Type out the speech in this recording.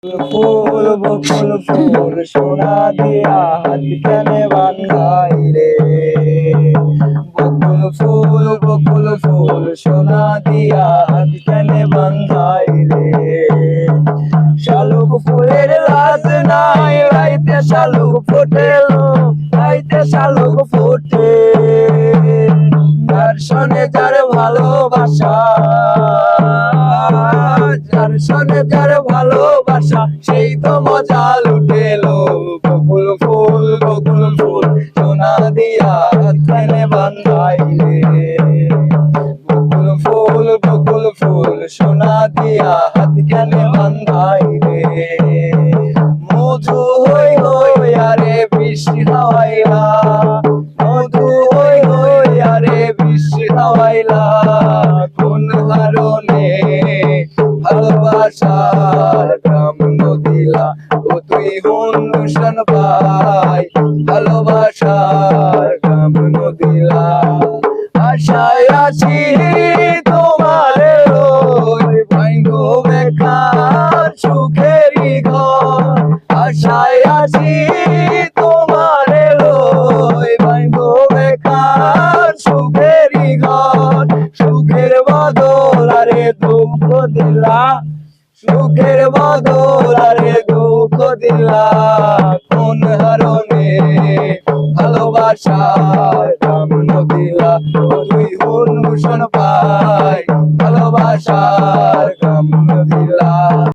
ফুল বকুল ফুল সোনা দিয়া হাত কেনে বান্ধাই রে। বকুল ফুল সোনা দিয়া হাত কেনে বান্ধাই রে। শালুক ফুলের লাজ নাই রাইতে শালুক ফোটেলো, রাইতে শালুক ফোটে। যার সনে যার ভালোবাসা, যার সনে যার ভালোবাসা সেই তো মজা লুটেলো। বকুল ফুল সোনা দিয়া হাত কেনে বান্ধাই রে। বকুল ফুল সোনা দিয়া হাত কেনে বান্ধাই রে। মধু হই হই আরে বৃষ্টি হাওয়াইলা, মধু হই হই আরে বৃষ্টি হাওয়াইলা। কোন কারণে ভালোবাসার গ্রাম নদীলা, ও তুই অনুষ্ঠান পাই ভালোবাসার গ্রাম নদীলা। আশায় আছি তোমার ওই ভাইগো বেকার সুখেরই ঘর। আশায় আছি তোমার ওই ভাইগো বেকার সুখেরই ঘর। সুখের বদল আরে দুঃখ দিলা, সুখের বদল আরে দুঃখ দিলা। কোন হারণে ভালোবাসার দাম নদিলা, তুই অনুষ্ঠান পাই ভালোবাসা